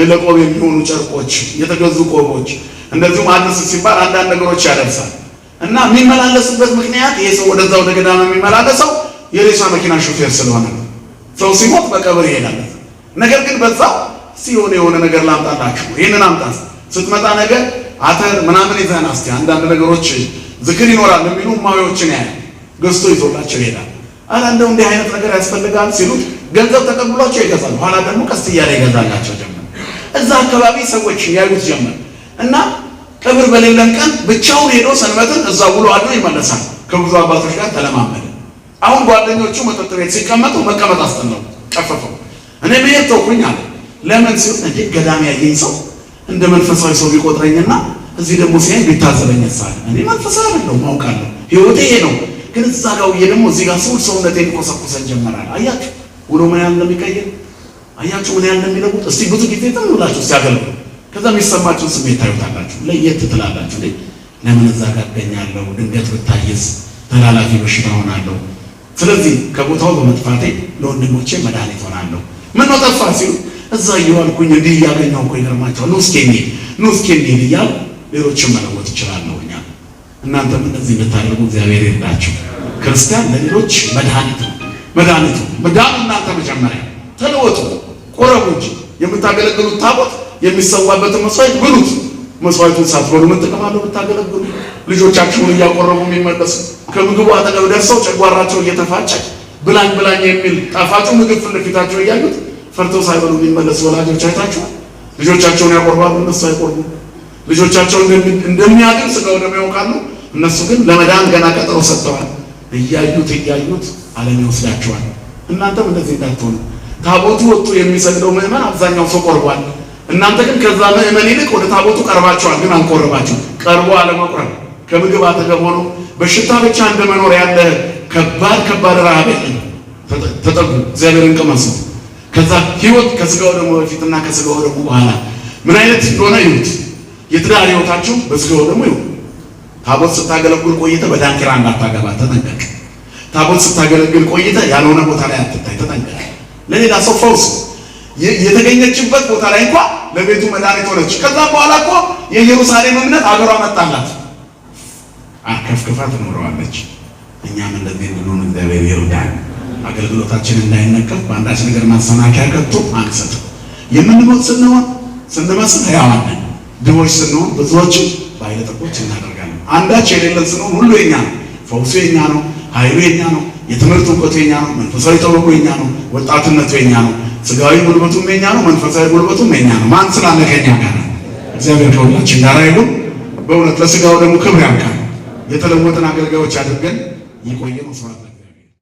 ለቆብ የሚሆኑ ጨርቆች፣ የተገዙ ቆቦች፣ እንደዚሁም አዲስ ሲባል አንዳንድ ነገሮች ያደርሳል። እና የሚመላለስበት ምክንያት ይሄ ሰው ወደዛ ወደ ገዳም የሚመላለሰው የሬሳ መኪና ሹፌር ስለሆነ ነው። ሰው ሲሞት በቀብር ይሄዳል። ነገር ግን በዛው ሲሆን የሆነ ነገር ላምጣላችሁ፣ ይሄንን አምጣ ስትመጣ ነገር አተር ምናምን ይዘና እስቲ አንዳንድ ነገሮች ዝክር ይኖራል የሚሉ ማዊዎችን ያያል። ገዝቶ ይዞላቸው ይሄዳል። አላ እንደው እንዲህ አይነት ነገር ያስፈልጋል ሲሉት ገንዘብ ተቀብሏቸው ይገዛል። ኋላ ደግሞ ቀስ እያለ ይገዛላቸው ጀመር። እዛ አካባቢ ሰዎች ያዩት ጀመር እና ቀብር በሌለን ቀን ብቻውን ሄዶ ሰንበትን እዛ ውሎ አድሮ ይመለሳል። ከብዙ አባቶች ጋር ተለማመደ። አሁን ጓደኞቹ መጠጥ ቤት ሲቀመጡ መቀመጥ አስጠላው፣ ቀፈፈው። እኔ መሄድ ተውኩኝ አለ። ለምን ሲል እንዴ ገዳም ያየኝ ሰው እንደ መንፈሳዊ ሰው ቢቆጥረኝና እዚህ ደግሞ ሲያይ ቢታዘበኝ ሳለ እኔ መንፈሳዊ አይደለሁም ማውቃለሁ፣ ህይወቴ ይሄ ነው። ግን እዛ ጋር ደግሞ እዚህ ጋር ሰውነቴን ኮሰኮሰን ጀመራል። አያችሁ ውሎ ምን ያህል እንደሚቀየር፣ አያችሁ ምን ያህል እንደሚለውጥ። እስቲ ብዙ ጊዜ ዝም ብላችሁ ሲያገልግሉ ከዛ የሚሰማችሁን ስሜት ታዩታላችሁ። ለየት ትላላችሁ። ለምን እዛ ጋር እገኛለሁ? ድንገት ብታይስ ተላላፊ በሽታ ሆናለሁ። ስለዚህ ከቦታው በመጥፋቴ ለወንድሞቼ መድኃኒት ሆናለሁ። ምን ነው ጠፋ ሲሉ እዛ እየዋልኩኝ እንዲህ እያገኘሁ እኮ ይገርማቸዋል። ኑ እስኪ እንሂድ እያሉ ሌሎችን መለወጥ ይችላለሁ። እኛ እናንተም እንደዚህ ብታደርጉ እግዚአብሔር ይርዳችሁ። ክርስቲያን ለሌሎች መድኃኒት ነው። መዳኑ እናንተ መጀመሪያ ተለወጡ፣ ቆረቡ እንጂ የምታገለግሉት ታቦት የሚሰዋበትን መስዋዕት ብሉት። መስዋዕቱን ሳትበሉ ምን ጥቅም አለው ብታገለግሉ? ልጆቻችሁን እያቆረቡ የሚመለሱ ከምግቡ አጠገብ ደርሰው ጨጓራቸው እየተፋጨ ብላኝ የሚል ጣፋጩ ምግብ ፊት ለፊታቸው እያዩት ፈርተው ሳይበሉ የሚመለሱ ወላጆች አይታችኋል? ልጆቻቸውን ያቆርባሉ፣ እነሱ አይቆርቡም። ልጆቻቸውን እንደሚያድን ስጋው ደም ያውቃሉ፣ እነሱ ግን ለመዳን ገና ቀጠሮ ሰጥተዋል። እያዩት ዓለም ይወስዳቸዋል። እናንተም እንደዚህ እንዳትሆኑ። ታቦቱ ወጥቶ የሚሰግደው ምዕመን አብዛኛው ሰው ቆርቧል። እናንተ ግን ከዛ ምዕመን ይልቅ ወደ ታቦቱ ቀርባችኋል፣ ግን አልቆረባችሁ። ቀርቦ አለመቁረብ ከምግብ አጠገብ ሆኖ በሽታ ብቻ እንደመኖር ያለ ከባድ ረሃብ የለም። ተጠጉ፣ እግዚአብሔርን ቅመሱ። ከዛ ህይወት ከስጋው ደግሞ በፊትና ከስጋው ደግሞ በኋላ ምን አይነት እንደሆነ ይሁት። የትዳር ህይወታችሁ በስጋው ደግሞ ይሁን። ታቦት ስታገለግል ቆይተ በዳንኪራ እንዳታገባ ተጠንቀቅ። ታቦት ስታገለግል ቆይተ ያልሆነ ቦታ ላይ አትታይ፣ ተጠንቀቅ። ለሌላ ሰው ፈውስ የተገኘችበት ቦታ ላይ እንኳን ለቤቱ መድኃኒት ሆነች። ከዛ በኋላ እኮ የኢየሩሳሌም እምነት አገሯ መጣላት፣ አከፍክፋ ትኖረዋለች። እኛም እንደዚህ እንድንሆን እግዚአብሔር ይርዳን። አገልግሎታችን እንዳይነቀፍ በአንዳች ነገር ማሰናከያ ከቶ አንሰጥ። የምንሞት ስንመስል ሕያዋን ነን። ድሆች ስንሆን ብዙዎችን ባለጠጎች እናደርጋለን። አንዳች የሌለን ስንሆን ሁሉ የኛ ነው። ፈውሱ የኛ ነው። ኃይሉ የኛ ነው። የትምህርት እውቀቱ የኛ ነው። መንፈሳዊ ጥበቡ የኛ ነው። ወጣትነቱ የኛ ነው። ስጋዊ ጉልበቱም የኛ ነው። መንፈሳዊ ጉልበቱም የኛ ነው። ማን ስላለ ከኛ ጋር ነው? እግዚአብሔር ከሁላችን ጋር አይደለም? በእውነት ለስጋው ደግሞ ክብር ያብቃል። የተለወጥን አገልጋዮች አድርገን የቆየ መስዋዕት